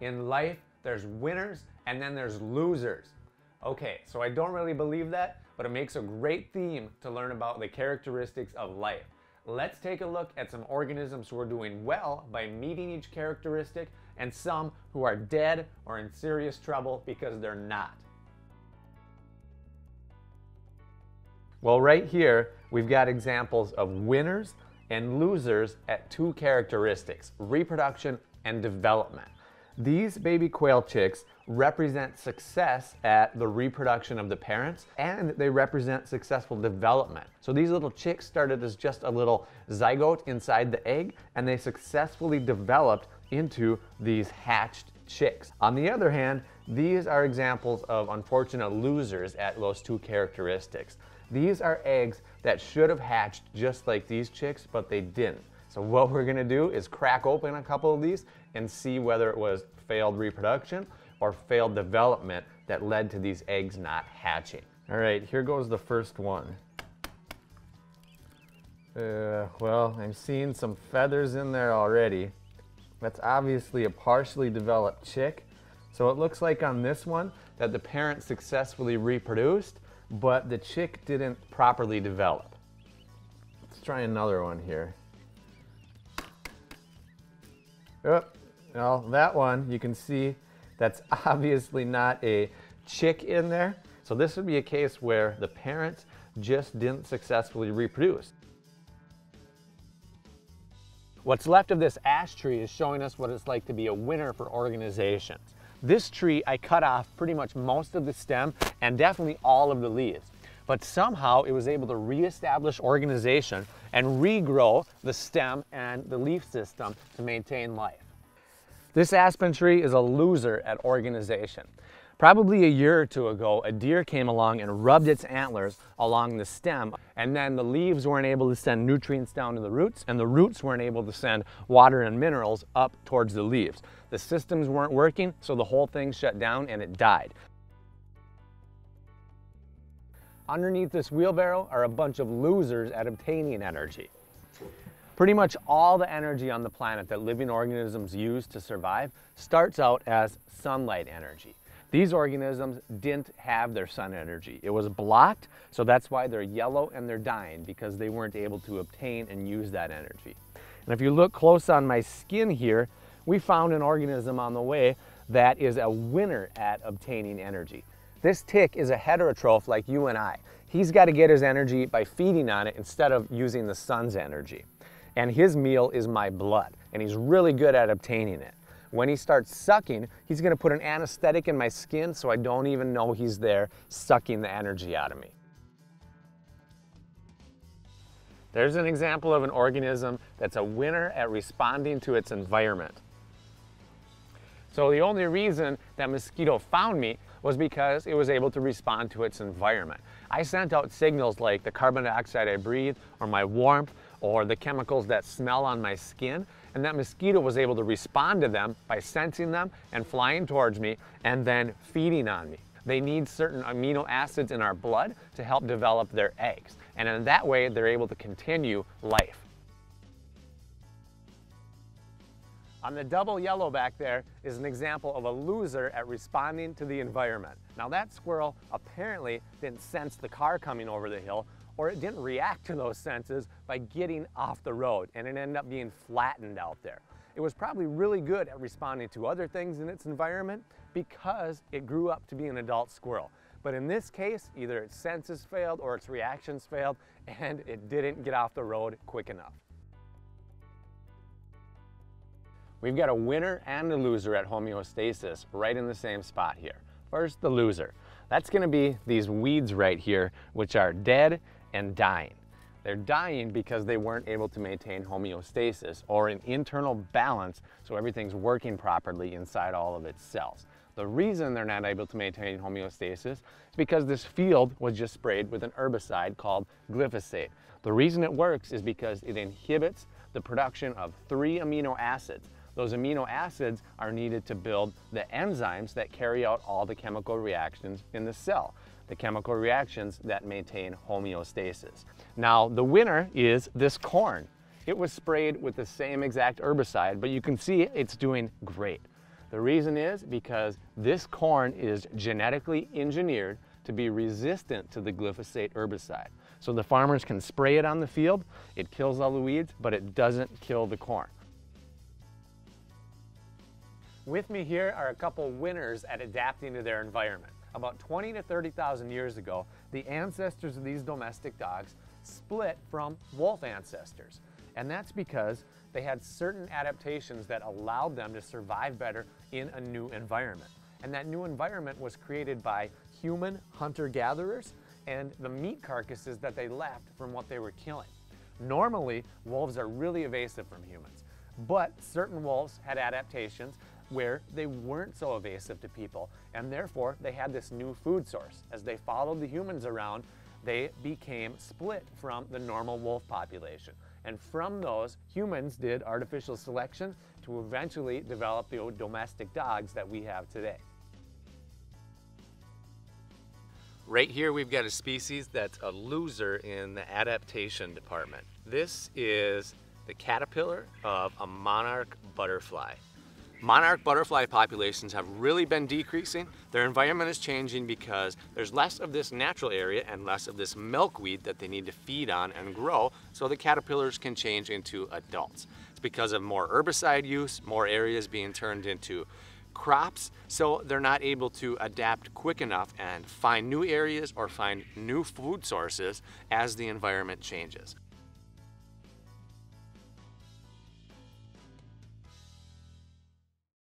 In life, there's winners and then there's losers. Okay, so I don't really believe that, but it makes a great theme to learn about the characteristics of life. Let's take a look at some organisms who are doing well by meeting each characteristic and some who are dead or in serious trouble because they're not. Well, right here, we've got examples of winners and losers at two characteristics, reproduction and development. These baby quail chicks represent success at the reproduction of the parents, and they represent successful development. So these little chicks started as just a little zygote inside the egg, and they successfully developed into these hatched chicks. On the other hand, these are examples of unfortunate losers at those two characteristics. These are eggs that should have hatched just like these chicks, but they didn't. So what we're gonna do is crack open a couple of these and see whether it was failed reproduction or failed development that led to these eggs not hatching. All right, here goes the first one. Well, I'm seeing some feathers in there already. That's obviously a partially developed chick. So it looks like on this one that the parent successfully reproduced, but the chick didn't properly develop. Let's try another one here. Oh, well, that one, you can see that's obviously not a chick in there. So this would be a case where the parents just didn't successfully reproduce. What's left of this ash tree is showing us what it's like to be a winner for organizations. This tree, I cut off pretty much most of the stem and definitely all of the leaves. But somehow it was able to reestablish organization and regrow the stem and the leaf system to maintain life. This aspen tree is a loser at organization. Probably a year or two ago, a deer came along and rubbed its antlers along the stem, and then the leaves weren't able to send nutrients down to the roots, and the roots weren't able to send water and minerals up towards the leaves. The systems weren't working, so the whole thing shut down and it died. Underneath this wheelbarrow are a bunch of losers at obtaining energy. Pretty much all the energy on the planet that living organisms use to survive starts out as sunlight energy. These organisms didn't have their sun energy. It was blocked, so that's why they're yellow and they're dying, because they weren't able to obtain and use that energy. And if you look close on my skin here, we found an organism on the way that is a winner at obtaining energy. This tick is a heterotroph like you and I. He's got to get his energy by feeding on it instead of using the sun's energy. And his meal is my blood, and he's really good at obtaining it. When he starts sucking, he's going to put an anesthetic in my skin so I don't even know he's there sucking the energy out of me. There's an example of an organism that's a winner at responding to its environment. So the only reason that mosquito found me was because it was able to respond to its environment. I sent out signals like the carbon dioxide I breathe, or my warmth, or the chemicals that smell on my skin, and that mosquito was able to respond to them by sensing them and flying towards me and then feeding on me. They need certain amino acids in our blood to help develop their eggs, and in that way they're able to continue life. On the double yellow back there is an example of a loser at responding to the environment. Now that squirrel apparently didn't sense the car coming over the hill, or it didn't react to those senses by getting off the road, and it ended up being flattened out there. It was probably really good at responding to other things in its environment because it grew up to be an adult squirrel. But in this case, either its senses failed or its reactions failed, and it didn't get off the road quick enough. We've got a winner and a loser at homeostasis right in the same spot here. First, the loser. That's going to be these weeds right here, which are dead and dying. They're dying because they weren't able to maintain homeostasis, or an internal balance, so everything's working properly inside all of its cells. The reason they're not able to maintain homeostasis is because this field was just sprayed with an herbicide called glyphosate. The reason it works is because it inhibits the production of 3 amino acids. Those amino acids are needed to build the enzymes that carry out all the chemical reactions in the cell, the chemical reactions that maintain homeostasis. Now, the winner is this corn. It was sprayed with the same exact herbicide, but you can see it's doing great. The reason is because this corn is genetically engineered to be resistant to the glyphosate herbicide. So the farmers can spray it on the field, it kills all the weeds, but it doesn't kill the corn. With me here are a couple winners at adapting to their environment. About 20 to 30,000 years ago, the ancestors of these domestic dogs split from wolf ancestors. And that's because they had certain adaptations that allowed them to survive better in a new environment. And that new environment was created by human hunter-gatherers and the meat carcasses that they left from what they were killing. Normally, wolves are really evasive from humans, but certain wolves had adaptations where they weren't so evasive to people, and therefore they had this new food source. As they followed the humans around, they became split from the normal wolf population. And from those, humans did artificial selection to eventually develop the domestic dogs that we have today. Right here we've got a species that's a loser in the adaptation department. This is the caterpillar of a monarch butterfly. Monarch butterfly populations have really been decreasing. Their environment is changing because there's less of this natural area and less of this milkweed that they need to feed on and grow, so the caterpillars can change into adults. It's because of more herbicide use, more areas being turned into crops, so they're not able to adapt quick enough and find new areas or find new food sources as the environment changes.